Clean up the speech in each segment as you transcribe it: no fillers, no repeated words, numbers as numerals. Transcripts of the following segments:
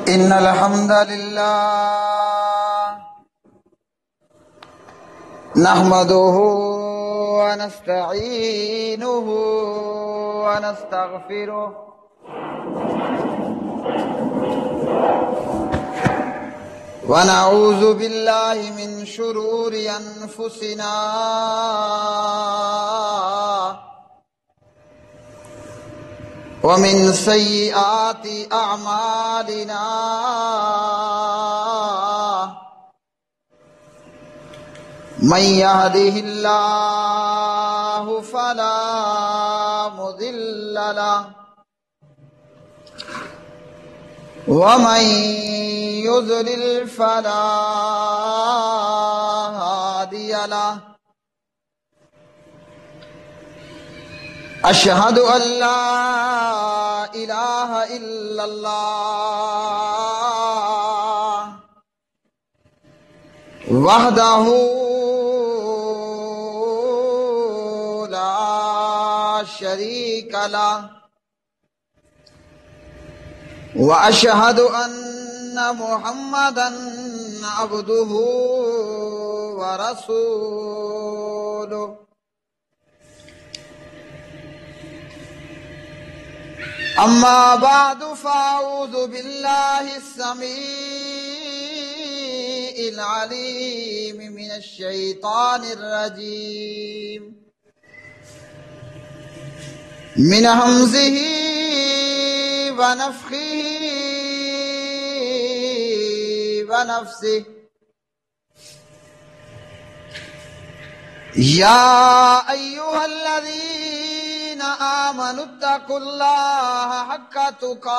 إن الحمد لله نحمده ونستعينه ونستغفره ونعوذ بالله من شرور أنفسنا ومن سيئات أعمالنا من يهده الله فلا مضل له ومن يضلل فلا هادي له أشهد أن لا إله إلا الله وحده لا شريك له وأشهد أن محمدا عبده ورسوله أما بعد فأعوذ بالله السميع العليم من الشيطان الرجيم من همزه ونفخه ونفسه يا أيها الذين آمنوا اتقوا الله حق تقاته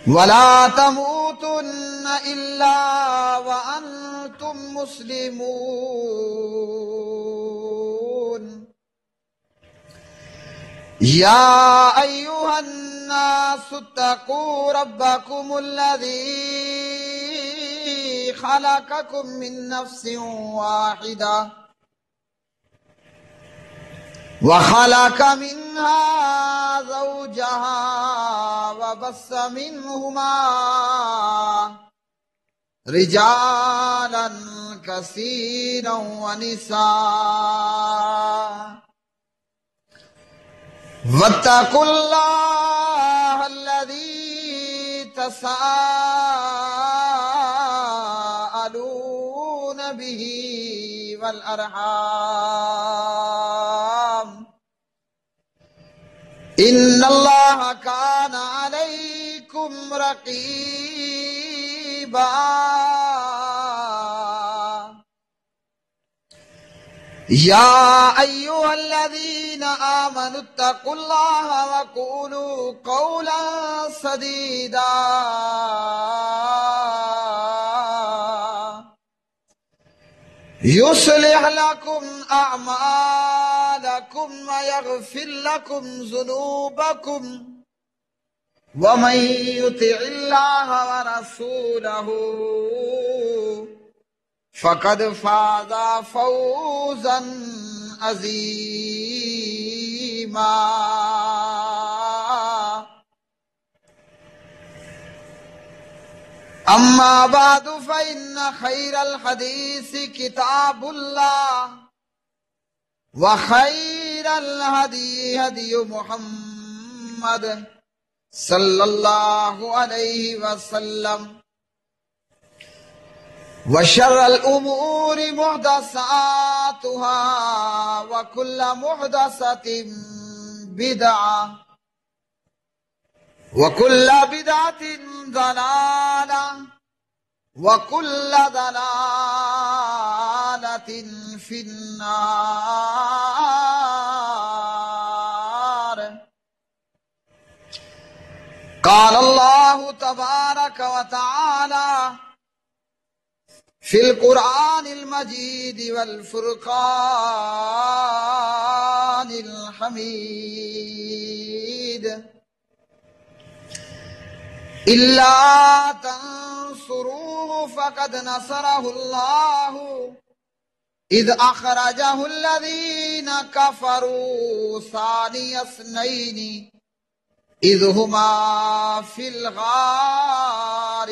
ولا تموتن إلا وأنتم مسلمون يا أيها الناس اتقوا ربكم الذي خلقكم من نفس واحدة وخلق منها زوجها وبث منهما رجالا كثيرا ونساء واتقوا الله الذي تساءلون به والأرحام إن الله كان عليكم رقيبا يا أيها الذين آمنوا اتقوا الله وقولوا قولا سديدا يصلح لكم أعمالكم ويغفر لكم ذنوبكم ومن يطع الله ورسوله فقد فاز فوزا عظيما أما بعد فإن خير الحديث كتاب الله وخير الهدي هدي محمد صلى الله عليه وسلم وشر الأمور محدثاتها وكل محدثة بدعة وكل بدعة ضلالة وكل ضلالة في النار. قال الله تبارك وتعالى في القرآن المجيد والفرقان الحميد إلا تنصروه فقد نصره الله اذ اخرجه الذين كفروا ثاني اثنين اذ هما في الغار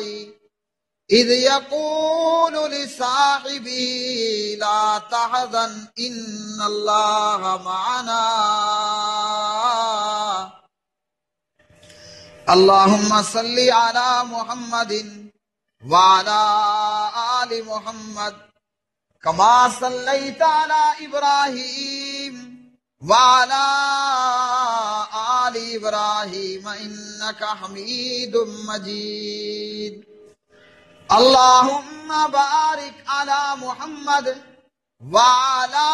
اذ يقول لصاحبه لا تحزن ان الله معنا اللهم صل على محمد وعلى آل محمد كما صليت على إبراهيم وعلى آل إبراهيم إنك حميد مجيد اللهم بارك على محمد وعلى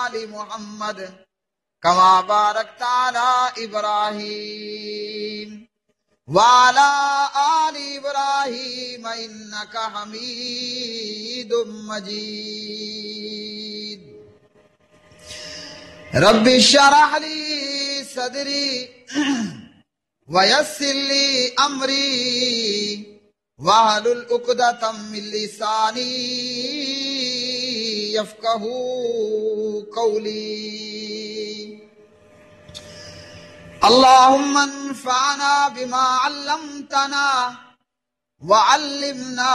آل محمد كما باركت على إبراهيم وعلى آل إبراهيم إنك حميد مجيد رب اشرح لي صدري ويسر لي أمري واحلل عقدة من لساني يفقهوا قولي اللهم انفعنا بما علمتنا وعلمنا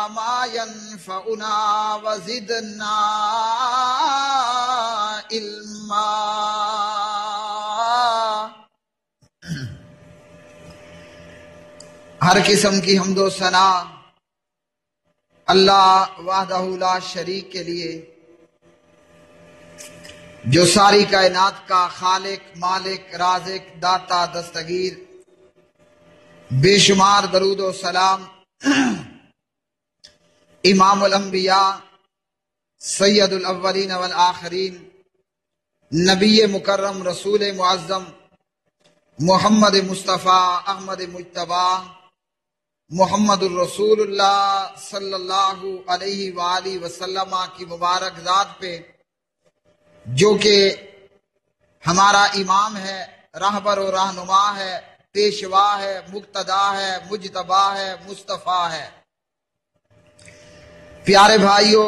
ما ينفعنا وزدنا علما. ہر قسم کی حمد و ثنا اللہ وحدہ لا شریک کے لیے جو ساری کائنات کا خالق، مالک، رازق، داتا، دستگیر. بے شمار درود و سلام امام الانبیاء سید الاولین والآخرین نبی مکرم رسول معظم محمد مصطفیٰ احمد مجتبیٰ محمد الرسول اللہ صلی اللہ علیہ وآلہ وسلم کی مبارک ذات پہ، جو کہ ہمارا امام ہے، راہبر و رہنما ہے، پیشوا ہے، مقتدا ہے، مجتبی ہے، مصطفیٰ ہے. پیارے بھائیو،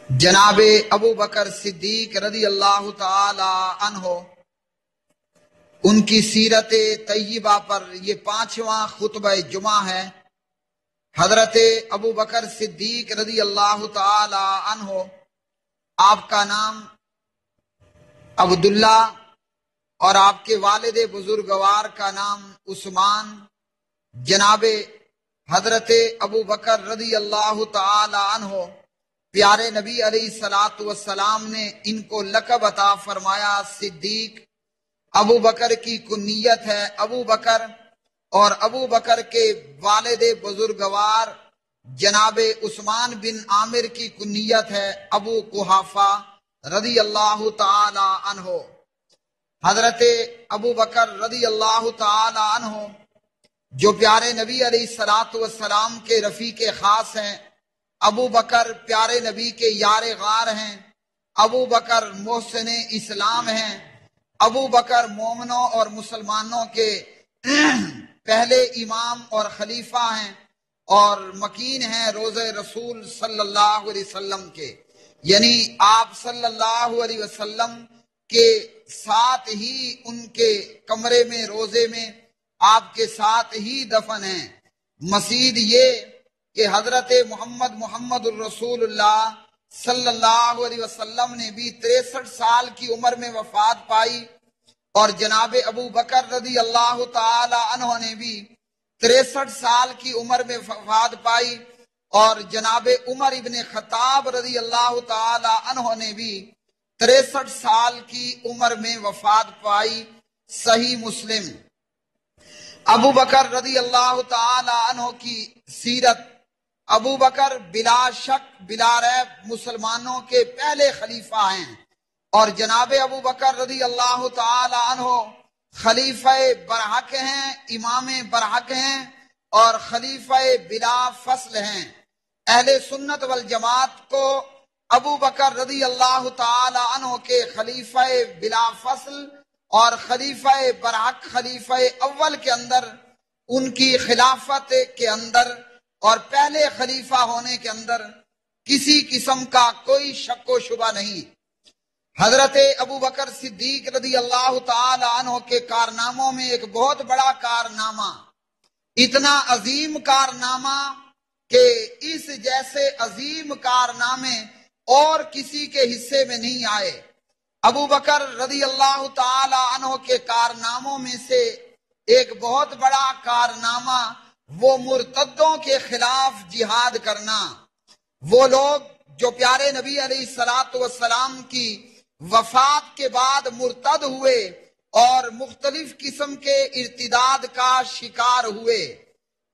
جناب ابوبکر صدیق رضی اللہ تعالی عنہ، ان کی سیرت طیبہ پر یہ 5واں خطبہ جمعہ ہے. حضرت ابوبکر صدیق رضی اللہ تعالی عنہ، آپ کا نام عبداللہ اور آپ کے والد بزرگوار کا نام عثمان. جناب حضرت ابوبکر رضی اللہ تعالی عنہ، پیارے نبی علیہ الصلوۃ والسلام نے ان کو لقب عطا فرمایا صدیق. ابوبکر کی کنیت ہے ابوبکر، اور ابوبکر کے والد بزرگوار جناب عثمان بن عامر کی کنیت ہے ابو قحافہ رضی اللہ تعالی عنہ. حضرت ابوبکر رضی اللہ تعالی عنہ جو پیارے نبی علیہ الصلوۃ والسلام کے رفیق خاص ہیں، ابوبکر پیارے نبی کے یار غار ہیں، ابوبکر محسن اسلام ہیں، ابوبکر مومنوں اور مسلمانوں کے پہلے امام اور خلیفہ ہیں، اور مکین ہیں روزہ رسول صلی اللہ علیہ وسلم کے، یعنی آپ صلی اللہ علیہ وسلم کے ساتھ ہی ان کے کمرے میں، روزے میں آپ کے ساتھ ہی دفن ہیں. مزید یہ کہ حضرت محمد الرسول اللہ صلی اللہ علیہ وسلم نے بھی 63 سال کی عمر میں وفات پائی، اور جناب ابوبکر رضی اللہ تعالی عنہ نے بھی 63 سال کی عمر میں وفات پائی، اور جناب عمر ابن خطاب رضی اللہ تعالی عنہ نے بھی 63 سال کی عمر میں وفات پائی. صحیح مسلم. ابوبکر رضی اللہ تعالی عنہ کی سیرت. ابوبکر بلا شک بلا ریب مسلمانوں کے پہلے خلیفہ ہیں، اور جناب ابوبکر رضی اللہ تعالی عنہ خلیفہ برحق ہیں، امام برحق ہیں، اور خلیفہ بلا فصل ہیں. اہل سنت والجماعت کو ابوبکر رضی اللہ تعالی عنہ کے خلیفہ بلا فصل اور خلیفہ برحق خلیفہ اول کے اندر، ان کی خلافت کے اندر اور پہلے خلیفہ ہونے کے اندر کسی قسم کا کوئی شک و شبہ نہیں۔ حضرت ابوبکر صدیق رضی اللہ تعالی عنہ کے کارناموں میں ایک بہت بڑا کارنامہ، اتنا عظیم کارنامہ کہ اس جیسے عظیم کارنامے اور کسی کے حصے میں نہیں آئے۔ ابوبکر رضی اللہ تعالی عنہ کے کارناموں میں سے ایک بہت بڑا کارنامہ وہ مرتدوں کے خلاف جہاد کرنا۔ وہ لوگ جو پیارے نبی علیہ السلام کی وفات کے بعد مرتد ہوئے اور مختلف قسم کے ارتداد کا شکار ہوئے،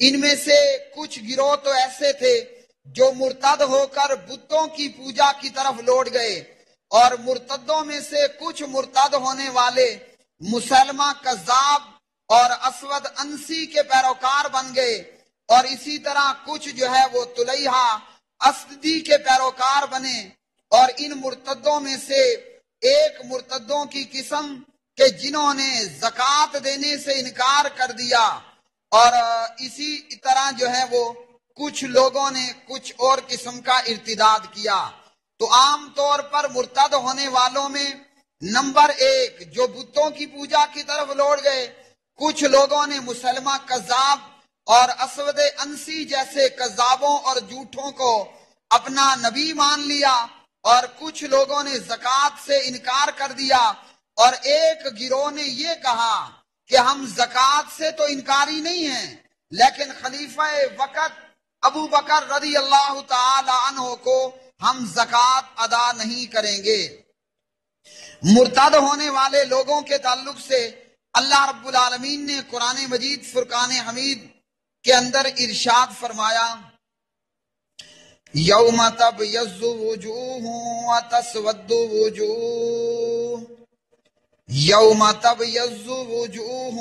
ان میں سے کچھ گروہ تو ایسے تھے جو مرتد ہو کر بتوں کی پوجا کی طرف لوٹ گئے، اور مرتدوں میں سے کچھ مرتد ہونے والے مسلمہ کذاب اور اسود انسی کے پیروکار بن گئے، اور اسی طرح کچھ جو ہے وہ طلیحہ اسدی کے پیروکار بنے۔ اور ان مرتدوں میں سے ایک مرتدوں کی قسم کہ جنہوں نے زکوٰۃ دینے سے انکار کر دیا، اور اسی طرح جو ہے وہ کچھ لوگوں نے کچھ اور قسم کا ارتداد کیا۔ تو عام طور پر مرتد ہونے والوں میں نمبر ایک جو بتوں کی پوجا کی طرف لوٹ گئے، کچھ لوگوں نے مسلمہ کذاب اور اسود انسی جیسے کذابوں اور جھوٹوں کو اپنا نبی مان لیا، اور کچھ لوگوں نے زکوٰۃ سے انکار کر دیا، اور ایک گروہ نے یہ کہا کہ ہم زکوٰۃ سے تو انکاری نہیں ہیں، لیکن خلیفہ وقت ابوبکر رضی اللہ تعالی عنہ کو ہم زکوٰۃ ادا نہیں کریں گے۔ مرتد ہونے والے لوگوں کے تعلق سے اللہ رب العالمین نے قرآن مجید فرقان حمید کے اندر ارشاد فرمایا، یوم تبیض وجوہ وتسود وجوہ، یوم تبیض وجوہ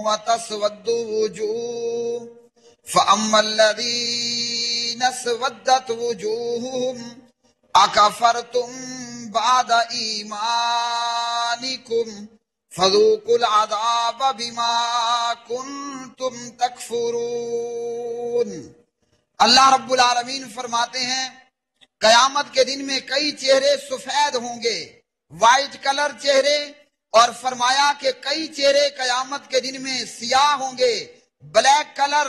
وتسود وجوہ، فاما الذین اسودت وجوہہم اکفرتم بعد ایمانکم فذوقوا العذاب بما کنتم تکفرون۔ اللہ رب العالمین فرماتے ہیں قیامت کے دن میں کئی چہرے سفید ہوں گے، وائٹ کلر چہرے، اور فرمایا کہ کئی چہرے قیامت کے دن میں سیاہ ہوں گے، بلیک کلر۔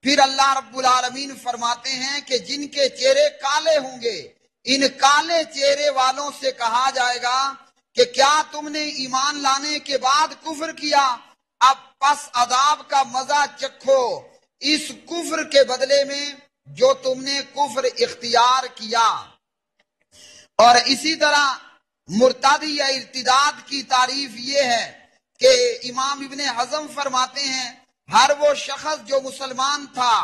پھر اللہ رب العالمین فرماتے ہیں کہ جن کے چہرے کالے ہوں گے، ان کالے چہرے والوں سے کہا جائے گا کہ کیا تم نے ایمان لانے کے بعد کفر کیا؟ اب پس عذاب کا مزہ چکھو اس کفر کے بدلے میں جو تم نے کفر اختیار کیا۔ اور اسی طرح مرتد یا ارتداد کی تعریف یہ ہے کہ امام ابن حزم فرماتے ہیں ہر وہ شخص جو مسلمان تھا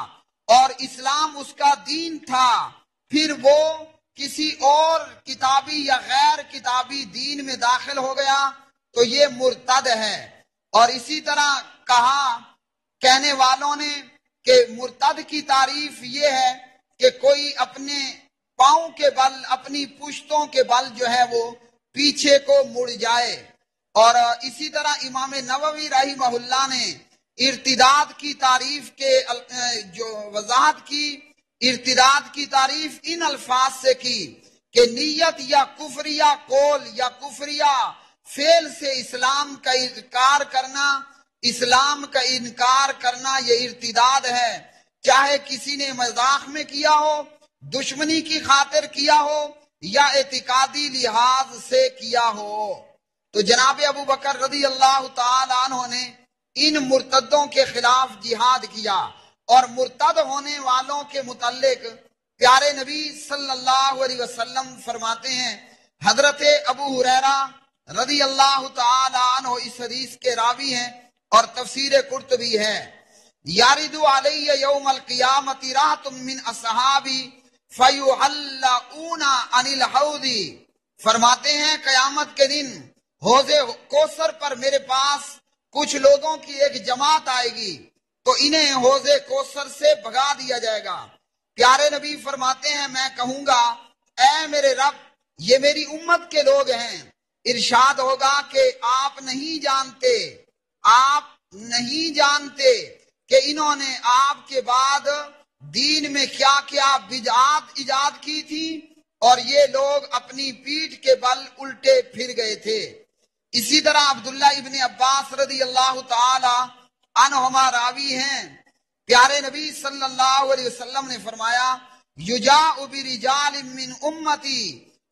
اور اسلام اس کا دین تھا، پھر وہ کسی اور کتابی یا غیر کتابی دین میں داخل ہو گیا تو یہ مرتد ہے۔ اور اسی طرح کہا کہنے والوں نے کہ مرتد کی تعریف یہ ہے کہ کوئی اپنے پاؤں کے بل، اپنی پشتوں کے بل جو ہے وہ پیچھے کو مڑ جائے۔ اور اسی طرح امام نووی رحمہ اللہ نے ارتداد کی تعریف کے جو وضاحت کی، ارتداد کی تعریف ان الفاظ سے کی کہ نیت یا کفریہ قول یا کفریہ فعل سے اسلام کا انکار کرنا، اسلام کا انکار کرنا یہ ارتداد ہے، چاہے کسی نے مذاق میں کیا ہو، دشمنی کی خاطر کیا ہو، یا اعتقادی لحاظ سے کیا ہو۔ تو جناب ابوبکر رضی اللہ تعالی عنہ نے ان مرتدوں کے خلاف جہاد کیا، اور مرتد ہونے والوں کے متعلق پیارے نبی صلی اللہ علیہ وسلم فرماتے ہیں، حضرت ابو ہریرہ رضی اللہ تعالی عنہ اس حدیث کے راوی ہیں اور تفسیر قرطبی ہے، یارد علی یوم القیامت رہت من اصحابی فیحلؤون عن الحوض، فرماتے ہیں قیامت کے دن حوض کوثر پر میرے پاس کچھ لوگوں کی ایک جماعت آئے گی تو انہیں حوض کوثر سے بھگا دیا جائے گا۔ پیارے نبی فرماتے ہیں میں کہوں گا اے میرے رب یہ میری امت کے لوگ ہیں، ارشاد ہوگا کہ آپ نہیں جانتے کہ انہوں نے آپ کے بعد دین میں کیا کیا بدعات ایجاد کی تھی، اور یہ لوگ اپنی پیٹھ کے بل الٹے پھر گئے تھے۔ اسی طرح عبداللہ ابن عباس رضی اللہ تعالی عنہما راوی ہیں، پیارے نبی صلی اللہ علیہ وسلم نے فرمایا یجاء برجال من امتی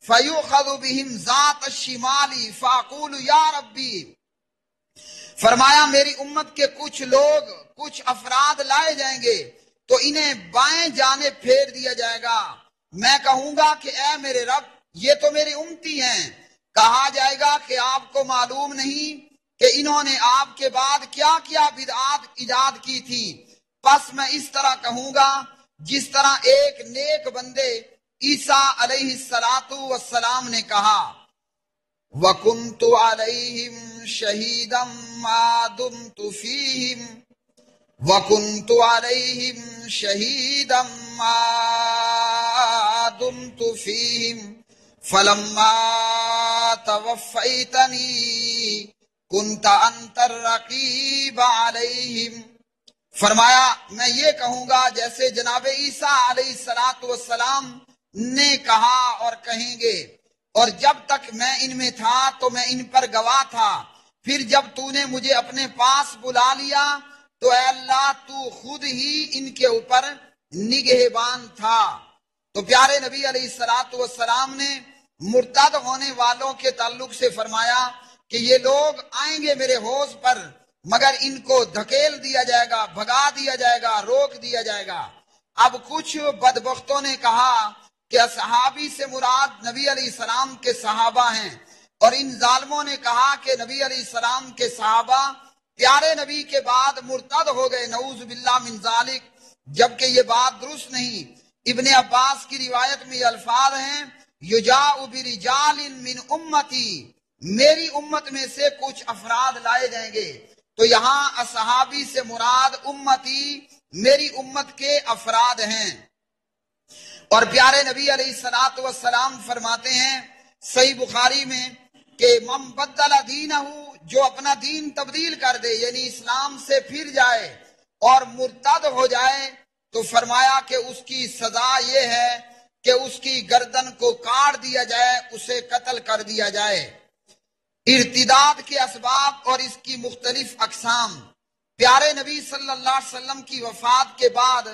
فیؤخذ بهم ذات الشمال فاقول یا ربی، فرمایا میری امت کے کچھ لوگ، کچھ افراد لائے جائیں گے تو انہیں بائیں جانب پھیر دیا جائے گا، میں کہوں گا کہ اے میرے رب یہ تو میری امتی ہیں۔ کہا جائے گا کہ آپ کو معلوم نہیں کہ انہوں نے آپ کے بعد کیا کیا بدعات ایجاد کی تھی، پس میں اس طرح کہوں گا جس طرح ایک نیک بندے عیسیٰ علیہ السلام نے کہا وَكُنْتُ عَلَيْهِمْ شَهِيدًا مَا دُمْتُ فِيهِمْ وَكُنْتُ عَلَيْهِمْ شَهِيدًا مَا دُمْتُ فِيهِمْ فَلَمَّا تَوَفَّيْتَنِي كُنْتَ أَنْتَ الرَّقِيبَ عَلَيْهِمْ، فرمایا میں یہ کہوں گا جیسے جناب عیسیٰ علیہ السلام نے کہا اور کہیں گے، اور جب تک میں ان میں تھا تو میں ان پر گواہ تھا، پھر جب تو نے مجھے اپنے پاس بلا لیا تو اے اللہ تو خود ہی ان کے اوپر نگہبان تھا۔ تو پیارے نبی علیہ السلام نے مرتد ہونے والوں کے تعلق سے فرمایا کہ یہ لوگ آئیں گے میرے حوض پر، مگر ان کو دھکیل دیا جائے گا، بھگا دیا جائے گا، روک دیا جائے گا۔ اب کچھ بدبختوں نے کہا کہ صحابی سے مراد نبی علیہ السلام کے صحابہ ہیں، اور ان ظالموں نے کہا کہ نبی علیہ السلام کے صحابہ پیارے نبی کے بعد مرتد ہو گئے، نعوذ باللہ من ذالک، جبکہ یہ بات درست نہیں۔ ابن عباس کی روایت میں یہ الفاظ ہیں یجاء برجال من امتی، میری امت میں سے کچھ افراد لائے جائیں گے، تو یہاں اصحابی سے مراد امتی میری امت کے افراد ہیں۔ اور پیارے نبی علیہ السلام فرماتے ہیں صحیح بخاری میں کہ من بدل دینہ، جو اپنا دین تبدیل کر دے یعنی اسلام سے پھر جائے اور مرتد ہو جائے، تو فرمایا کہ اس کی سزا یہ ہے کہ اس کی گردن کو کاٹ دیا جائے، اسے قتل کر دیا جائے۔ ارتداد کے اسباب اور اس کی مختلف اقسام، پیارے نبی صلی اللہ علیہ وسلم کی وفات کے بعد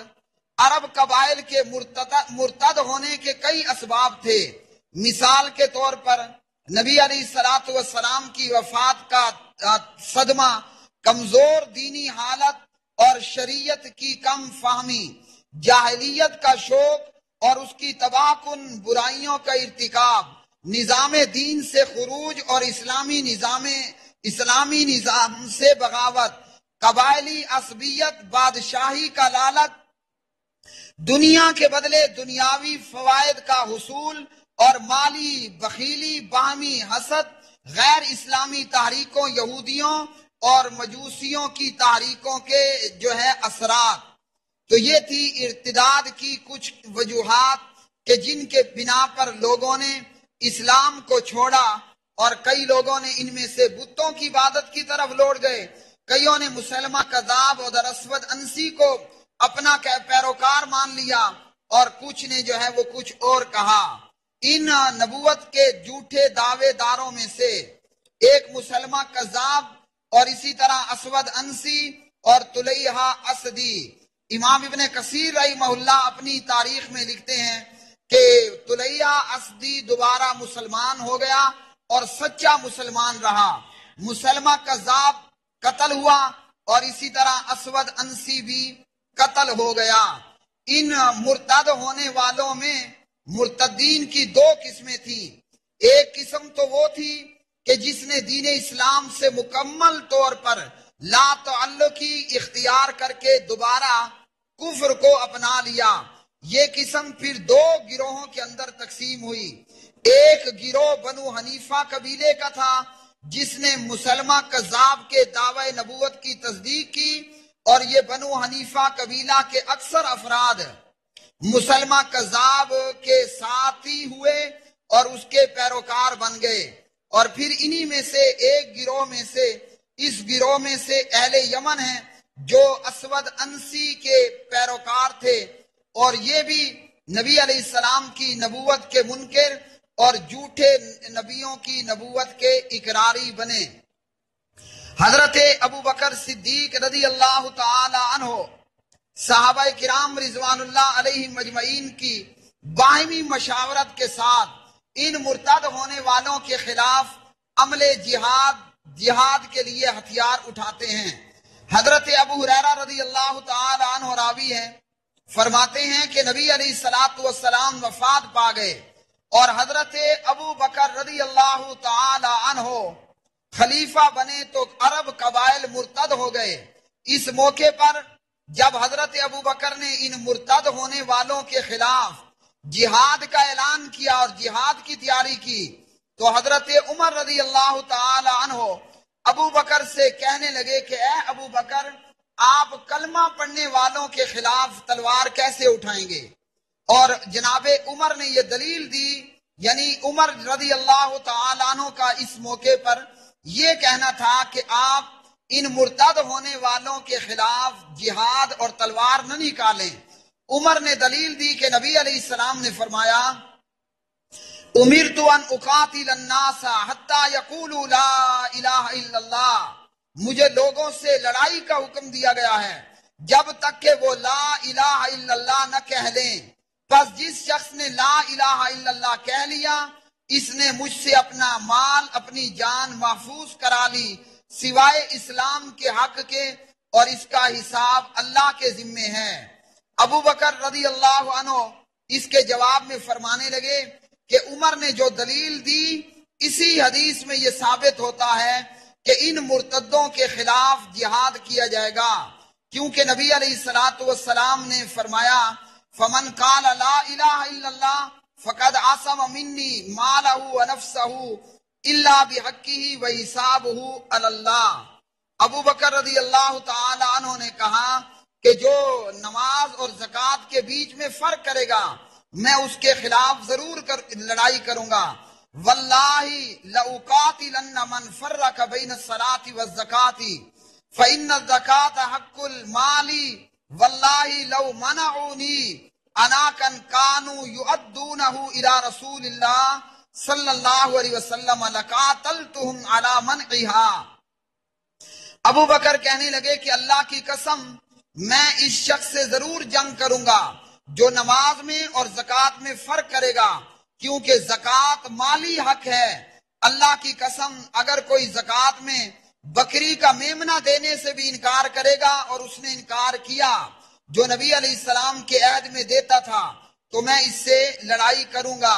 عرب قبائل کے مرتد ہونے کے کئی اسباب تھے۔ مثال کے طور پر نبی علیہ السلام کی وفات کا صدمہ، کمزور دینی حالت اور شریعت کی کم فہمی، جاہلیت کا شوق اور اس کی تباہ کن برائیوں کا ارتکاب، نظام دین سے خروج اور اسلامی نظام سے بغاوت، قبائلی عصبیت، بادشاہی کا لالچ، دنیا کے بدلے دنیاوی فوائد کا حصول اور مالی بخیلی، باہمی حسد، غیر اسلامی تحریکوں، یہودیوں اور مجوسیوں کی تحریکوں کے اثرات۔ تو یہ تھی ارتداد کی کچھ وجوہات کہ جن کے بنا پر لوگوں نے اسلام کو چھوڑا، اور کئی لوگوں نے ان میں سے بتوں کی عبادت کی طرف لوٹ گئے، کئیوں نے مسلمہ کذاب اور اسود انسی کو اپنا پیروکار مان لیا، اور کچھ نے وہ کچھ اور کہا۔ ان نبوت کے جھوٹے دعوے داروں میں سے ایک مسلمہ کذاب اور اسی طرح اسود انسی اور طلیحہ اسدی، امام ابن کثیر رحمہ اللہ اپنی تاریخ میں لکھتے ہیں کہ طلیحہ اسدی دوبارہ مسلمان ہو گیا اور سچا مسلمان رہا، مسلمہ کذاب قتل ہوا اور اسی طرح اسود انسی بھی قتل ہو گیا۔ ان مرتد ہونے والوں میں مرتدین کی دو قسمیں تھیں۔ ایک قسم تو وہ تھی کہ جس نے دین اسلام سے مکمل طور پر لا تعلقی اختیار کر کے دوبارہ کفر کو اپنا لیا۔ یہ قسم پھر دو گروہوں کے اندر تقسیم ہوئی۔ ایک گروہ بنو حنیفہ قبیلے کا تھا جس نے مسلمہ کذاب کے دعوی نبوت کی تصدیق کی، اور یہ بنو حنیفہ قبیلہ کے اکثر افراد مسلمہ کذاب کے ساتھی ہوئے اور اس کے پیروکار بن گئے۔ اور پھر انہی میں سے ایک گروہ میں سے، اس گروہ میں سے اہل یمن ہیں جو اسود انسی کے پیروکار تھے، اور یہ بھی نبی علیہ السلام کی نبوت کے منکر اور جھوٹے نبیوں کی نبوت کے اقراری بنے۔ حضرت ابوبکر صدیق رضی اللہ تعالی عنہ صحابہ کرام رضوان اللہ علیہم اجمعین کی باہمی مشاورت کے ساتھ ان مرتد ہونے والوں کے خلاف عمل جہاد کے لیے ہتھیار اٹھاتے ہیں۔ حضرت ابو ہریرہ رضی اللہ تعالی عنہ راوی ہیں، فرماتے ہیں کہ نبی علیہ الصلوۃ والسلام وفات پا گئے اور حضرت ابوبکر رضی اللہ تعالی عنہ خلیفہ بنے تو عرب قبائل مرتد ہو گئے۔ اس موقع پر جب حضرت ابوبکر نے ان مرتد ہونے والوں کے خلاف جہاد کا اعلان کیا اور جہاد کی تیاری کی تو حضرت عمر رضی اللہ تعالی عنہ ابوبکر سے کہنے لگے کہ اے ابوبکر، آپ کلمہ پڑھنے والوں کے خلاف تلوار کیسے اٹھائیں گے؟ اور جناب عمر نے یہ دلیل دی، یعنی عمر رضی اللہ تعالی عنہ کا اس موقع پر یہ کہنا تھا کہ آپ ان مرتد ہونے والوں کے خلاف جہاد اور تلوار نہ نکالیں۔ عمر نے دلیل دی کہ نبی علیہ السلام نے فرمایا امرت ان اقاتل الناس حتی یقولوا لا الہ الا اللہ، مجھے لوگوں سے لڑائی کا حکم دیا گیا ہے جب تک کہ وہ لا الہ الا اللہ نہ کہہ لیں۔ پس جس شخص نے لا الہ الا اللہ کہہ لیا، اس نے مجھ سے اپنا مال اپنی جان محفوظ کرا لی سوائے اسلام کے حق کے، اور اس کا حساب اللہ کے ذمے ہے۔ ابوبکر رضی اللہ عنہ اس کے جواب میں فرمانے لگے کہ عمر نے جو دلیل دی، اسی حدیث میں یہ ثابت ہوتا ہے کہ ان مرتدوں کے خلاف جہاد کیا جائے گا، کیونکہ نبی علیہ الصلوۃ والسلام نے فرمایا فمن قال لا الہ الا اللہ فقد عصم منی مالہ ونفسہ الا بحقہ وحسابہ علی اللہ۔ ابوبکر رضی اللہ تعالی عنہ نے کہا کہ جو نماز اور زکوٰۃ کے بیچ میں فرق کرے گا میں اس کے خلاف ضرور لڑائی کروں گا۔ واللہ لأقاتلن من فرق بین الصلاۃ والزکاۃ فإن الزکاۃ حق المال واللہ لو منعونی اناکا کانوا یؤدونہ الی رسول اللہ صلی اللہ علیہ وسلم لقاتلتہم علی منعہا۔ ابو بکر کہنے لگے کہ اللہ کی قسم میں اس شخص سے ضرور جنگ کروں گا جو نماز میں اور زکوٰۃ میں فرق کرے گا، کیونکہ زکوٰۃ مالی حق ہے۔ اللہ کی قسم اگر کوئی زکوٰۃ میں بکری کا میمنہ دینے سے بھی انکار کرے گا اور اس نے انکار کیا جو نبی علیہ السلام کے عہد میں دیتا تھا تو میں اس سے لڑائی کروں گا۔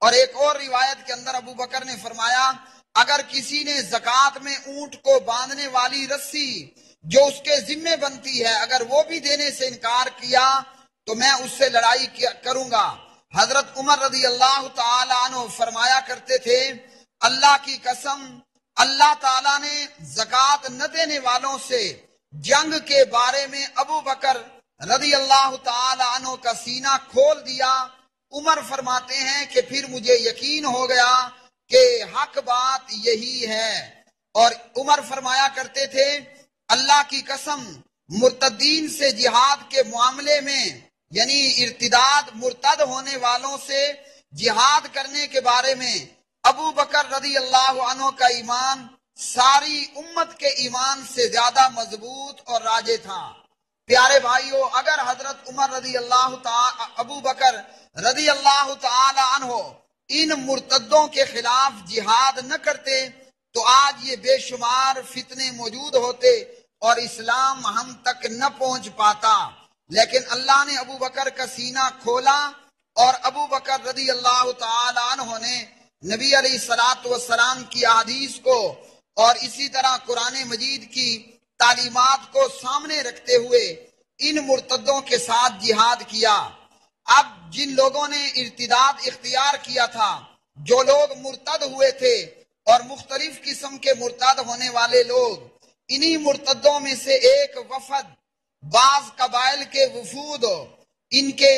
اور ایک اور روایت کے اندر ابو بکر نے فرمایا اگر کسی نے زکوٰۃ میں اونٹ کو باندھنے والی رسی جو اس کے ذمے بنتی ہے اگر وہ بھی دینے سے انکار کیا تو میں اس سے لڑائی کروں گا۔ حضرت عمر رضی اللہ تعالی عنہ فرمایا کرتے تھے اللہ کی قسم اللہ تعالیٰ نے زکوٰۃ نہ دینے والوں سے جنگ کے بارے میں ابو بکر رضی اللہ تعالی عنہ کا سینہ کھول دیا۔ عمر فرماتے ہیں کہ پھر مجھے یقین ہو گیا کہ حق بات یہی ہے، اور عمر فرمایا کرتے تھے اللہ کی قسم مرتدین سے جہاد کے معاملے میں، یعنی مرتد ہونے والوں سے جہاد کرنے کے بارے میں ابو بکر رضی اللہ عنہ کا ایمان ساری امت کے ایمان سے زیادہ مضبوط اور راجح تھا۔ پیارے بھائیو، اگر حضرت عمر ابو بکر رضی اللہ تعالی عنہ ان مرتدوں کے خلاف جہاد نہ کرتے تو آج یہ بے شمار فتنے موجود ہوتے اور اسلام ہم تک نہ پہنچ پاتا، لیکن اللہ نے ابو بکر کا سینہ کھولا اور ابو بکر رضی اللہ تعالی عنہ نے نبی علیہ الصلوۃ والسلام کی احادیث کو اور اسی طرح قرآن مجید کی تعلیمات کو سامنے رکھتے ہوئے ان مرتدوں کے ساتھ جہاد کیا۔ اب جن لوگوں نے ارتداد اختیار کیا تھا، جو لوگ مرتد ہوئے تھے اور مختلف قسم کے مرتد ہونے والے لوگ، انہی مرتدوں میں سے ایک وفد، بعض قبائل کے وفود، ان کے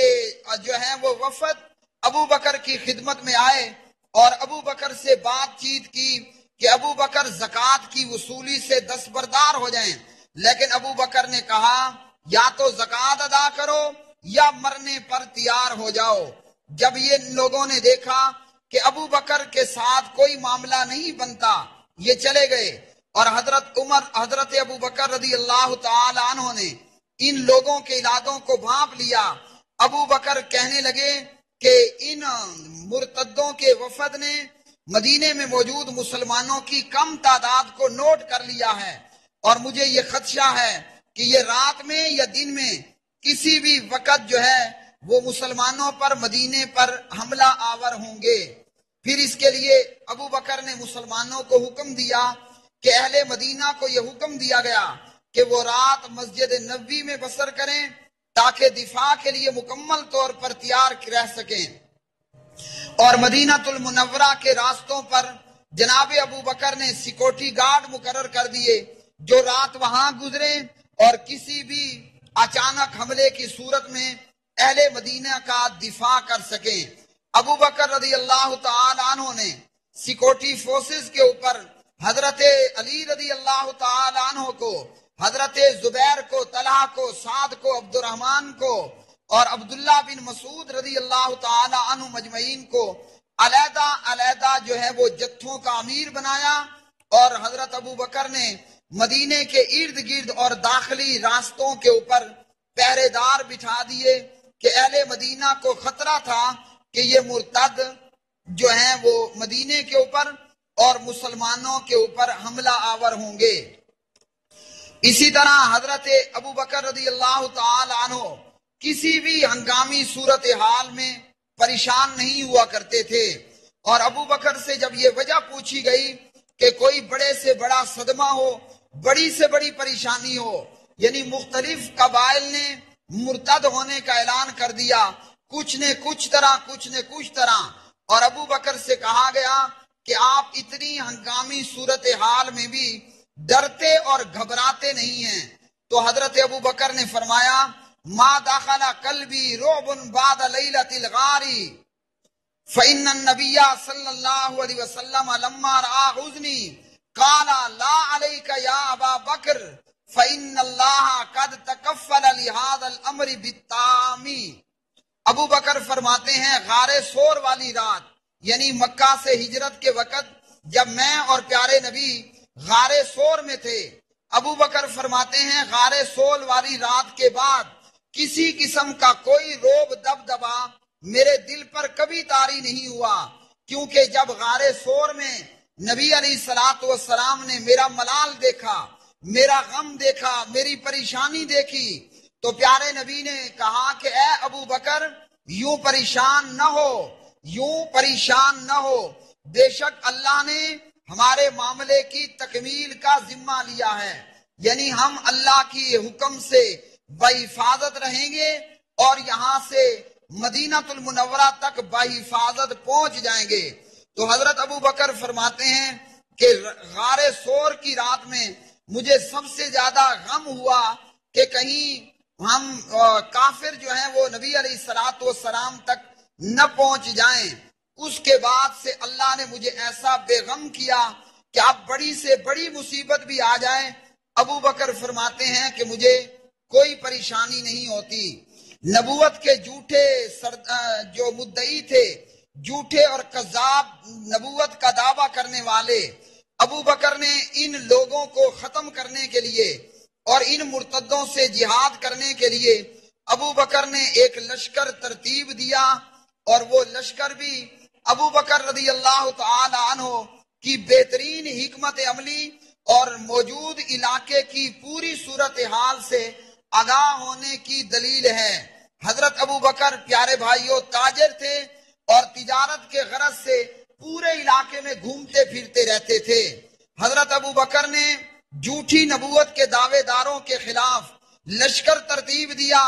جو ہیں وہ وفد ابو بکر کی خدمت میں آئے اور ابو بکر سے بات چیت کی کہ ابو بکر زکوٰۃ کی وصولی سے دستبردار ہو جائیں، لیکن ابو بکر نے کہا یا تو زکوٰۃ ادا کرو یا مرنے پر تیار ہو جاؤ۔ جب یہ لوگوں نے دیکھا کہ ابوبکر کے ساتھ کوئی معاملہ نہیں بنتا، یہ چلے گئے، اور حضرت ابوبکر رضی اللہ تعالی عنہ نے ان لوگوں کے ارادوں کو بھانپ لیا۔ ابوبکر کہنے لگے کہ ان مرتدوں کے وفد نے مدینے میں موجود مسلمانوں کی کم تعداد کو نوٹ کر لیا ہے، اور مجھے یہ خدشہ ہے کہ یہ رات میں یا دن میں کسی بھی وقت جو ہے وہ مسلمانوں پر مدینے پر حملہ آور ہوں گے۔ پھر اس کے لیے ابوبکر نے مسلمانوں کو حکم دیا کہ اہل مدینہ کو یہ حکم دیا گیا کہ وہ رات مسجد نبوی میں بسر کریں تاکہ دفاع کے لیے مکمل طور پر تیار رہ سکیں، اور مدینہ المنورہ کے راستوں پر جناب ابوبکر نے سیکورٹی گارڈ مقرر کر دیے جو رات وہاں گزرے اور کسی بھی اچانک حملے کی صورت میں اہل مدینہ کا دفاع کر سکیں۔ ابوبکر رضی اللہ تعالی عنہ نے سیکورٹی فورسز کے اوپر حضرت علی رضی اللہ تعالی عنہ کو، حضرت زبیر کو، طلحہ کو، سعد کو، عبد الرحمن کو اور عبداللہ بن مسعود رضی اللہ تعالی عنہ مجمعین کو علیحدہ علیحدہ جو ہے وہ جتھوں کا امیر بنایا، اور حضرت ابوبکر نے مدینے کے ارد گرد اور داخلی راستوں کے اوپر پہرے دار بٹھا دیے کہ اہل مدینہ کو خطرہ تھا کہ یہ مرتد جو ہیں وہ مدینے کے اوپر اور مسلمانوں کے اوپر حملہ آور ہوں گے۔ اسی طرح حضرت ابوبکر رضی اللہ تعالی عنہ کسی بھی ہنگامی صورتحال میں پریشان نہیں ہوا کرتے تھے، اور ابوبکر سے جب یہ وجہ پوچھی گئی کہ کوئی بڑے سے بڑا صدمہ ہو، بڑی سے بڑی پریشانی ہو، یعنی مختلف قبائل نے مرتد ہونے کا اعلان کر دیا، کچھ نے کچھ طرح، اور ابوبکر سے کہا گیا کہ آپ اتنی ہنگامی صورتحال میں بھی ڈرتے اور گھبراتے نہیں ہیں، تو حضرت ابوبکر نے فرمایا ما دخل قلبی رعب بعد لیلۃ الغار فإن النبی صلی اللہ علیہ وسلم لما رأى حزنی قال لا علیک یا ابا بکر فإن اللہ قد تکفل لہذا الامر بالتام۔ ابو بکر فرماتے ہیں غار سور والی رات، یعنی مکہ سے ہجرت کے وقت جب میں اور پیارے نبی غار سور میں تھے، ابو بکر فرماتے ہیں غار سور والی رات کے بعد کسی قسم کا کوئی روب دبدبا میرے دل پر کبھی طاری نہیں ہوا، کیونکہ جب غار سور میں نبی علیہ الصلوۃ والسلام نے میرا ملال دیکھا، میرا غم دیکھا، میری پریشانی دیکھی، تو پیارے نبی نے کہا کہ اے ابو بکر یوں پریشان نہ ہو، بے شک اللہ نے ہمارے معاملے کی تکمیل کا ذمہ لیا ہے، یعنی ہم اللہ کی حکم سے بحفاظت رہیں گے اور یہاں سے مدینہ المنورہ تک بحفاظت پہنچ جائیں گے۔ تو حضرت ابو بکر فرماتے ہیں کہ غار سور کی رات میں مجھے سب سے زیادہ غم ہوا کہ کہیں ہم کافر جو ہیں وہ نبی علیہ الصلوۃ والسلام تک نہ پہنچ جائیں۔ اس کے بعد سے اللہ نے مجھے ایسا بے غم کیا کہ اب بڑی سے بڑی مصیبت بھی آ جائے، ابو بکر فرماتے ہیں کہ مجھے کوئی پریشانی نہیں ہوتی۔ نبوت کے جھوٹے جو مدعی تھے، جھوٹے اور کذاب نبوت کا دعویٰ کرنے والے، ابو بکر نے ان لوگوں کو ختم کرنے کے لیے اور ان مرتدوں سے جہاد کرنے کے لیے ابو بکر نے ایک لشکر ترتیب دیا، اور وہ لشکر بھی ابو بکر رضی اللہ تعالی عنہ کی بہترین حکمت عملی اور موجود علاقے کی پوری صورتحال سے آگاہ ہونے کی دلیل ہے۔ حضرت ابو بکر پیارے بھائیوں تاجر تھے اور تجارت کے غرض سے پورے علاقے میں گھومتے پھرتے رہتے تھے۔ حضرت ابو بکر نے جھوٹی نبوت کے دعوے داروں کے خلاف لشکر ترتیب دیا،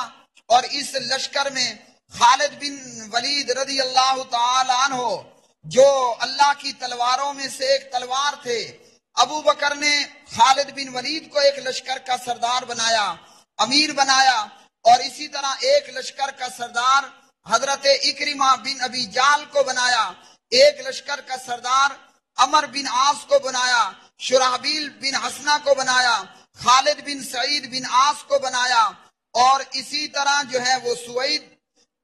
اور اس لشکر میں خالد بن ولید رضی اللہ تعالی عنہ جو اللہ کی تلواروں میں سے ایک تلوار تھے، ابو بکر نے خالد بن ولید کو ایک لشکر کا سردار بنایا، امیر بنایا، اور اسی طرح ایک لشکر کا سردار حضرت اکرمہ بن ابی جال کو بنایا، ایک لشکر کا سردار عمر بن عاص کو بنایا، شرحبیل بن حسنہ کو بنایا، خالد بن سعید بن عاص کو بنایا، اور اسی طرح جو ہے وہ سوید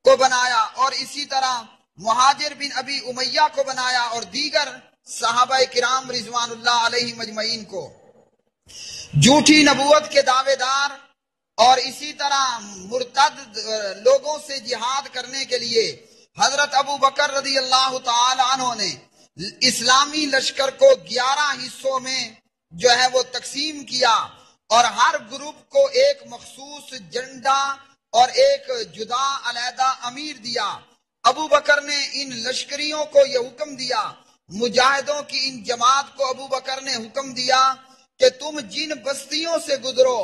کو بنایا، اور اسی طرح مہاجر بن ابی امیہ کو بنایا، اور دیگر صحابہ کرام رضوان اللہ علیہ مجمعین کو جھوٹی نبوت کے دعوے دار اور اسی طرح مرتد لوگوں سے جہاد کرنے کے لیے حضرت ابوبکر رضی اللہ تعالی عنہ نے اسلامی لشکر کو 11 حصوں میں جو ہے وہ تقسیم کیا، اور ہر گروپ کو ایک مخصوص جھنڈا اور ایک جدا علیحدہ امیر دیا۔ ابوبکر نے ان لشکریوں کو یہ حکم دیا، مجاہدوں کی ان جماعت کو ابوبکر نے حکم دیا کہ تم جن بستیوں سے گزرو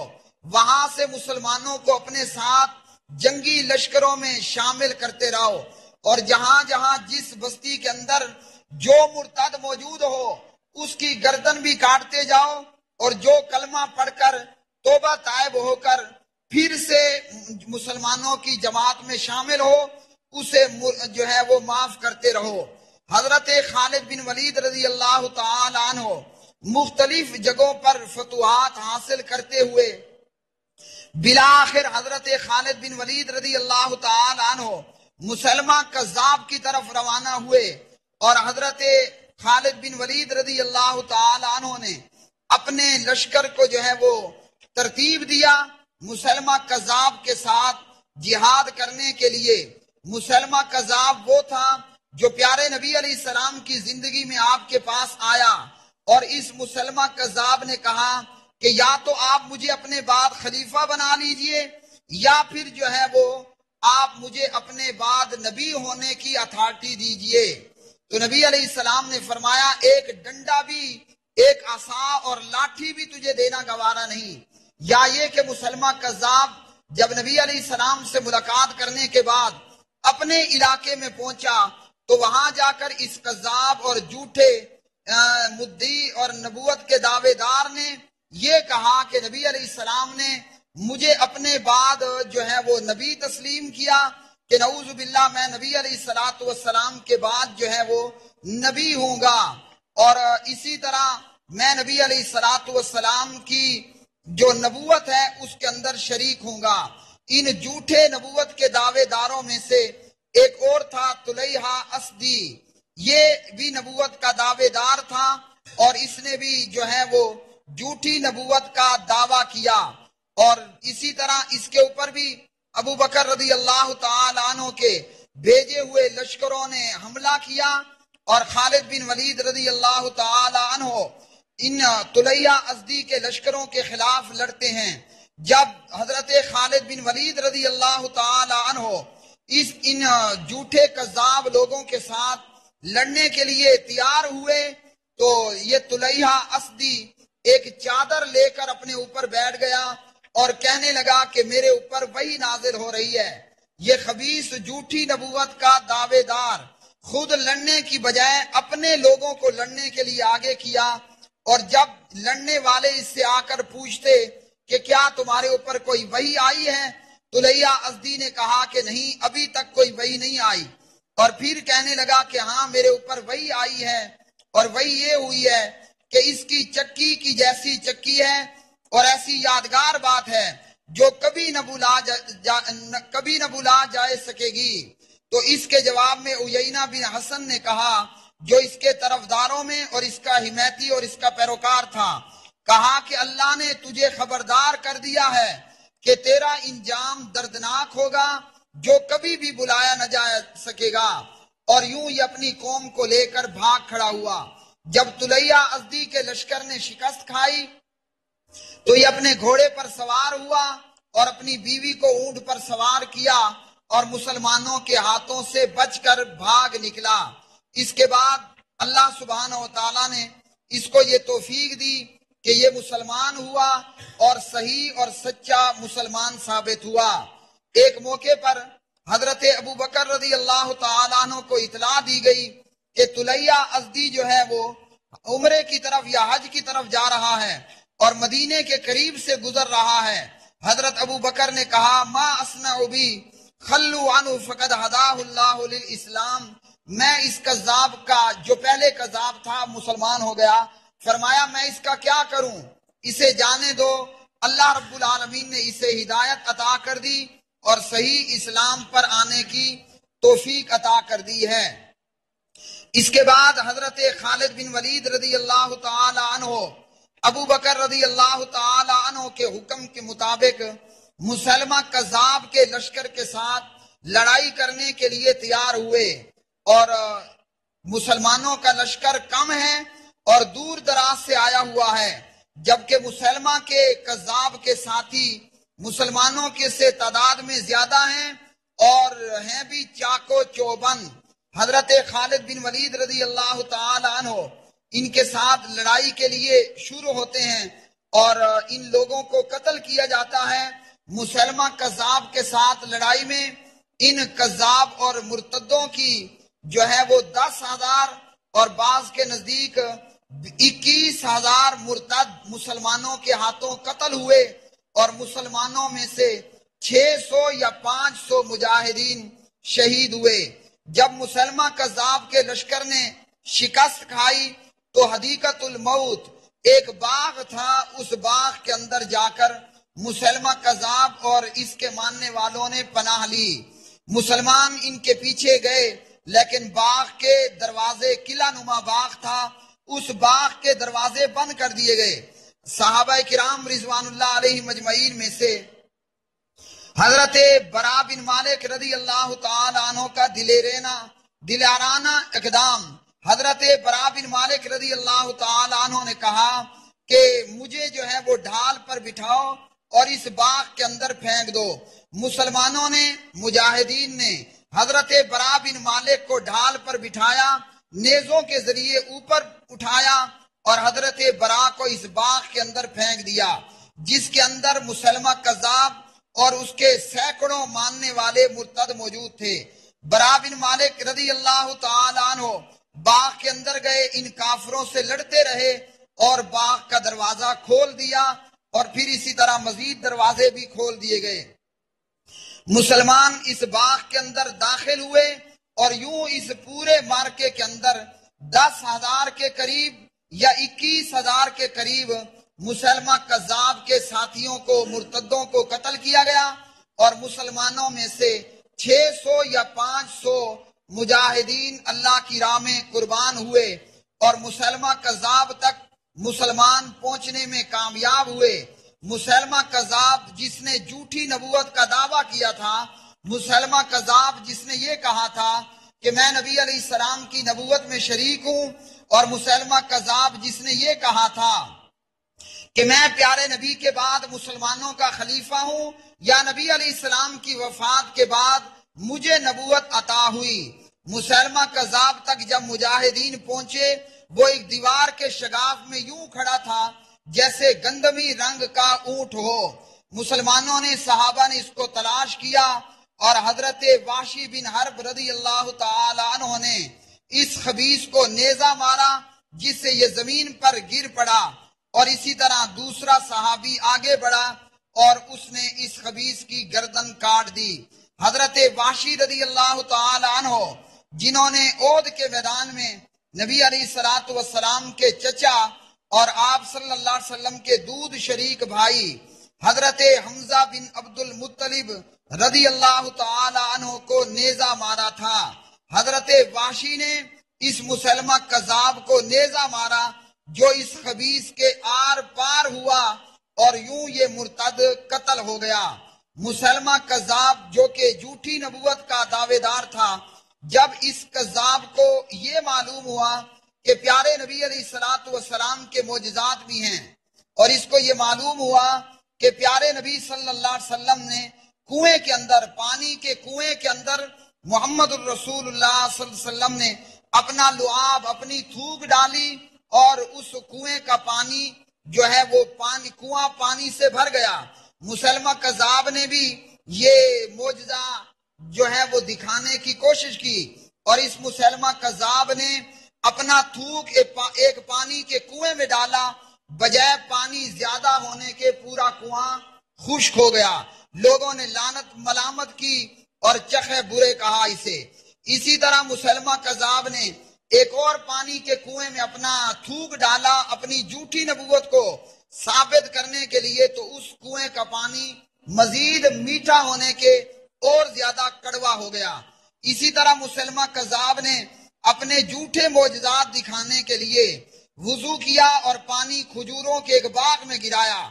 وہاں سے مسلمانوں کو اپنے ساتھ جنگی لشکروں میں شامل کرتے رہو، اور جہاں جہاں جس بستی کے اندر جو مرتد موجود ہو اس کی گردن بھی کاٹتے جاؤ، اور جو کلمہ پڑھ کر توبہ تائب ہو کر پھر سے مسلمانوں کی جماعت میں شامل ہو اسے جو ہے وہ معاف کرتے رہو۔ حضرت خالد بن ولید رضی اللہ تعالی عنہ مختلف جگہوں پر فتوحات حاصل کرتے ہوئے بالآخر حضرت خالد بن ولید رضی اللہ تعالی عنہ مسلمہ کذاب کی طرف روانہ ہوئے، اور حضرت خالد بن ولید رضی اللہ تعالی عنہ نے اپنے لشکر کو جو ہے وہ ترتیب دیا مسلمہ کذاب کے ساتھ جہاد کرنے کے لیے۔ مسلمہ کذاب وہ تھا جو پیارے نبی علیہ السلام کی زندگی میں آپ کے پاس آیا، اور اس مسلمہ کذاب نے کہا کہ یا تو آپ مجھے اپنے بعد خلیفہ بنا لیجئے، یا پھر جو ہے وہ آپ مجھے اپنے بعد نبی ہونے کی اتھارٹی دیجئے۔ تو نبی علیہ السلام نے فرمایا ایک ڈنڈا بھی، ایک عصا اور لاٹھی بھی تجھے دینا گوارا نہیں۔ یا یہ کہ مسلمہ کذاب جب نبی علیہ السلام سے ملاقات کرنے کے بعد اپنے علاقے میں پہنچا تو وہاں جا کر اس کذاب اور جھوٹے مدعی اور نبوت کے دعوے دار نے یہ کہا کہ نبی علیہ السلام نے مجھے اپنے بعد جو ہے وہ نبی تسلیم کیا، کہ نعوذ باللہ میں نبی علیہ السلام کے بعد جو ہے وہ نبی ہوں گا، اور اسی طرح میں نبی علیہ السلام کی جو نبوت ہے اس کے اندر شریک ہوں گا۔ ان جھوٹے نبوت کے دعوے داروں میں سے ایک اور تھا طلیحہ اسدی، یہ بھی نبوت کا دعوے دار تھا، اور اس نے بھی جو ہے وہ جھوٹی نبوت کا دعویٰ کیا، اور اسی طرح اس کے اوپر بھی ابوبکر رضی اللہ تعالی عنہ کے بھیجے ہوئے لشکروں نے حملہ کیا، اور خالد بن ولید رضی اللہ تعالی عنہ ان طلیحہ اسدی کے لشکروں کے خلاف لڑتے ہیں۔ جب حضرت خالد بن ولید رضی اللہ تعالی عنہ ان جھوٹے کذاب لوگوں کے ساتھ لڑنے کے لیے تیار ہوئے تو یہ طلیحہ اسدی ایک چادر لے کر اپنے اوپر بیٹھ گیا اور کہنے لگا کہ میرے اوپر وحی نازل ہو رہی ہے۔ یہ خبیث جھوٹی نبوت کا دعوے دار خود لڑنے کی بجائے اپنے لوگوں کو لڑنے کے لیے آگے کیا، اور جب لڑنے والے اس سے آ کر پوچھتے کہ کیا تمہارے اوپر کوئی وحی آئی ہے، طلیحہ اسدی نے کہا کہ نہیں، ابھی تک کوئی وحی نہیں آئی، اور پھر کہنے لگا کہ ہاں میرے اوپر وحی آئی ہے، اور وحی یہ ہوئی ہے کہ اس کی چکی کی جیسی چکی ہے، اور ایسی یادگار بات ہے جو کبھی نہ بھلا جا سکے گی۔ تو اس کے جواب میں عیینہ بن حسن نے کہا جو اس کے طرفداروں میں اور اس کا حمایتی اور اس کا پیروکار تھا، کہا کہ اللہ نے تجھے خبردار کر دیا ہے کہ تیرا انجام دردناک ہوگا جو کبھی بھی بلایا نہ جا سکے گا، اور یوں یہ اپنی قوم کو لے کر بھاگ کھڑا ہوا۔ جب طلیحہ اسدی کے لشکر نے شکست کھائی تو یہ اپنے گھوڑے پر سوار ہوا اور اپنی بیوی کو اونٹ پر سوار کیا اور مسلمانوں کے ہاتھوں سے بچ کر بھاگ نکلا۔ اس کے بعد اللہ سبحانہ و تعالیٰ نے اس کو یہ توفیق دی کہ یہ مسلمان ہوا اور صحیح اور سچا مسلمان ثابت ہوا۔ ایک موقع پر حضرت ابوبکر رضی اللہ تعالیٰ عنہ کو اطلاع دی گئی کہ طلیحہ اسدی جو ہے وہ عمرے کی طرف یا حج کی طرف جا رہا ہے اور مدینے کے قریب سے گزر رہا ہے۔ حضرت ابوبکر نے کہا ما اصنع بی خلو عنہ فقد ہداہ اللہ للاسلام، میں اس کذاب کا جو پہلے کذاب تھا مسلمان ہو گیا، فرمایا میں اس کا کیا کروں، اسے جانے دو، اللہ رب العالمین نے اسے ہدایت عطا کر دی اور صحیح اسلام پر آنے کی توفیق عطا کر دی ہے۔ اس کے بعد حضرت خالد بن ولید رضی اللہ تعالی عنہ ابوبکر رضی اللہ تعالی عنہ کے حکم کے مطابق مسلمہ کذاب کے لشکر کے ساتھ لڑائی کرنے کے لیے تیار ہوئے، اور مسلمانوں کا لشکر کم ہے اور دور دراز سے آیا ہوا ہے، جبکہ مسلمہ کے کذاب کے ساتھی مسلمانوں کے سے تعداد میں زیادہ ہیں اور ہیں بھی چاقو چوبند۔ حضرت خالد بن ولید رضی اللہ تعالی عنہ ان کے ساتھ لڑائی کے لیے شروع ہوتے ہیں اور ان لوگوں کو قتل کیا جاتا ہے۔ مسلمہ کذاب کے ساتھ لڑائی میں ان کذاب اور مرتدوں کی جو ہے وہ 10,000 اور بعض کے نزدیک 21,000 مرتد مسلمانوں کے ہاتھوں قتل ہوئے، اور مسلمانوں میں سے 600 یا 500 مجاہدین شہید ہوئے۔ جب مسلمہ کذاب کے لشکر نے شکست کھائی تو حدیقۃ الموت ایک باغ تھا، اس باغ کے اندر جا کر مسلمہ کذاب اور اس کے ماننے والوں نے پناہ لی۔ مسلمان ان کے پیچھے گئے، لیکن باغ کے دروازے قلعہ نما باغ تھا، اس باغ کے دروازے بند کر دیے گئے۔ صحابہ کرام رضوان اللہ علیہ مجمعین میں سے حضرت برا بن مالک رضی اللہ تعالی عنہ کا دلارانہ اقدام، حضرت برا بن مالک رضی اللہ تعالی عنہ نے کہا کہ مجھے جو ہے وہ ڈھال پر بٹھاؤ اور اس باغ کے اندر پھینک دو۔ مسلمانوں نے، مجاہدین نے حضرت برا بن مالک کو ڈھال پر بٹھایا، نیزوں کے ذریعے اوپر اٹھایا اور حضرت برا کو اس باغ کے اندر پھینک دیا، جس کے اندر مسلمہ کذاب اور اس کے سینکڑوں ماننے والے مرتد موجود تھے۔ برا بن مالک رضی اللہ تعالی عنہ باغ کے اندر گئے، ان کافروں سے لڑتے رہے اور باغ کا دروازہ کھول دیا، اور پھر اسی طرح مزید دروازے بھی کھول دیے گئے۔ مسلمان اس باغ کے اندر داخل ہوئے اور یوں اس پورے مارکے کے اندر 10,000 کے قریب یا 21,000 کے قریب مسلمہ کذاب کے ساتھیوں کو، مرتدوں کو قتل کیا گیا، اور مسلمانوں میں سے 600 یا 500 مجاہدین اللہ کی راہ میں قربان ہوئے، اور مسلمہ کذاب تک مسلمان پہنچنے میں کامیاب ہوئے۔ مسلمہ کذاب جس نے جھوٹی نبوت کا دعویٰ کیا تھا، مسلمہ کذاب جس نے یہ کہا تھا کہ میں نبی علیہ السلام کی نبوت میں شریک ہوں، اور مسلمہ کذاب جس نے یہ کہا تھا کہ میں پیارے نبی کے بعد مسلمانوں کا خلیفہ ہوں، یا نبی علیہ السلام کی وفات کے بعد مجھے نبوت عطا ہوئی۔ مسلمہ کذاب تک جب مجاہدین پہنچے، وہ ایک دیوار کے شگاف میں یوں کھڑا تھا جیسے گندمی رنگ کا اونٹ ہو۔ مسلمانوں نے، صحابہ نے اس کو تلاش کیا، اور حضرت وحشی بن حرب رضی اللہ تعالی عنہ نے اس خبیث کو نیزہ مارا، جس سے یہ زمین پر گر پڑا، اور اسی طرح دوسرا صحابی آگے بڑھا اور اس نے اس خبیث کی گردن کاٹ دی۔ حضرت وحشی رضی اللہ تعالی عنہ، جنہوں نے احد کے میدان میں نبی علیہ السلام کے چچا اور آپ صلی اللہ علیہ وسلم کے دودھ شریک بھائی حضرت حمزہ بن عبد المطلب رضی اللہ تعالی عنہ کو نیزہ مارا تھا، حضرت وحشی نے اس مسلمہ کذاب کو نیزہ مارا جو اس خبیث کے آر پار ہوا، اور یوں یہ مرتد قتل ہو گیا۔ مسلمہ کذاب جو کہ جھوٹی نبوت کا دعوے دار تھا، جب اس کذاب کو یہ معلوم ہوا کہ پیارے نبی علیہ السلام کے معجزات بھی ہیں، اور اس کو یہ معلوم ہوا کہ پیارے نبی صلی اللہ علیہ وسلم نے کنویں کے اندر، پانی کے کنویں کے اندر محمد الرسول اللہ صلی اللہ علیہ وسلم نے اپنا لعاب، اپنی تھوک ڈالی، اور اس کنویں کا پانی جو ہے وہ کنواں پانی سے بھر گیا۔ مسلمہ کذاب نے بھی یہ معجزہ جو ہے وہ دکھانے کی کوشش کی، اور اس مسلمہ کذاب نے اپنا تھوک ایک پانی کے کنویں میں ڈالا، بجائے پانی زیادہ ہونے کے پورا کنواں خشک ہو گیا۔ لوگوں نے لعنت ملامت کی اور چخے برے کہا اسے۔ اسی طرح مسلمہ کذاب نے ایک اور پانی کے کنویں میں اپنا تھوک ڈالا، اپنی جھوٹی نبوت کو ثابت کرنے کے لیے تو اس کنویں کا پانی مزید میٹھا ہونے کے اور زیادہ کڑوا ہو گیا۔ اسی طرح مسلمہ کذاب نے اپنے جھوٹے معجزات دکھانے کے لیے وضو کیا اور پانی کھجوروں کے ایک باغ میں گرایا،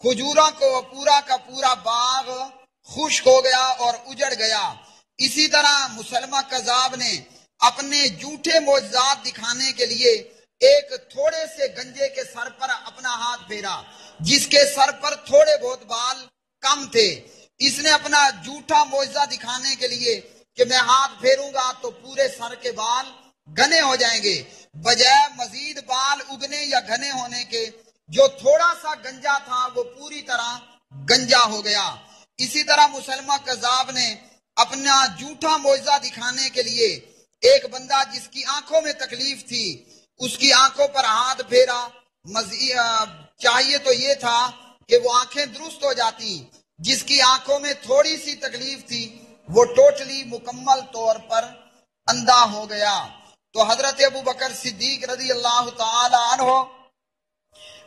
کھجوروں کو پورا کا پورا باغ خشک ہو گیا اور اجڑ گیا۔ اسی طرح مسلمہ کذاب نے اپنے جھوٹے معجزات دکھانے کے لیے ایک تھوڑے سے گنجے کے سر پر اپنا ہاتھ پھیرا، جس کے سر پر تھوڑے بہت بال کم تھے۔ اس نے اپنا جھوٹا معجزہ دکھانے کے لیے کہ میں ہاتھ پھیروں گا تو پورے سر کے بال گھنے ہو جائیں گے، بجائے مزید بال اگنے یا گھنے ہونے کے جو تھوڑا سا گنجا تھا وہ پوری طرح گنجا ہو گیا۔ اسی طرح مسلمہ کذاب نے اپنا جھوٹا معجزہ دکھانے کے لیے ایک بندہ جس کی آنکھوں میں تکلیف تھی اس کی آنکھوں پر ہاتھ پھیرا۔ چاہیے تو یہ تھا کہ وہ آنکھیں درست ہو جاتی، جس کی آنکھوں میں تھوڑی سی تکلیف تھی وہ ٹوٹلی مکمل طور پر اندھا ہو گیا۔ تو حضرت ابوبکر صدیق رضی اللہ تعالی عنہ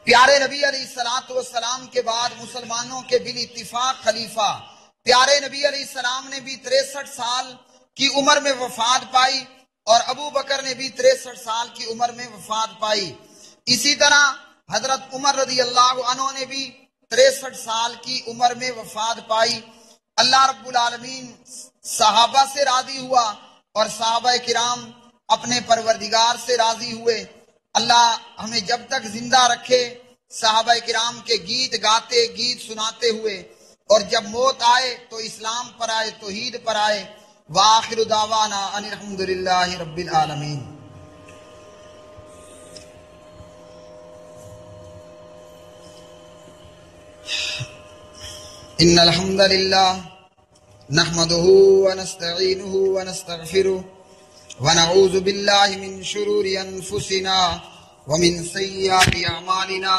پیارے نبی علیہ السلام کے بعد مسلمانوں کے بالاتفاق خلیفہ، پیارے نبی علیہ السلام نے بھی 63 سال کی عمر میں وفات پائی اور ابوبکر نے بھی 63 سال کی عمر میں وفات پائی۔ اسی طرح حضرت عمر رضی اللہ عنہ نے بھی 63 سال کی عمر میں وفات پائی۔ اللہ رب العالمین صحابہ سے راضی ہوا اور صحابہ کرام اپنے پروردگار سے راضی ہوئے۔ اللہ ہمیں جب تک زندہ رکھے صحابہ کرام کے گیت گاتے، گیت سناتے ہوئے، اور جب موت آئے تو اسلام پر آئے، توحید پر آئے۔ وآخر دعوانا ان الحمدللہ رب العالمین۔ ان الحمد للہ نحمده ونستعینه ونستغفره ونعوذ باللہ من شرور انفسنا ومن سیئات اعمالنا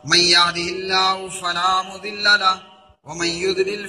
من يهده الله فلا مضل له ومن يضلل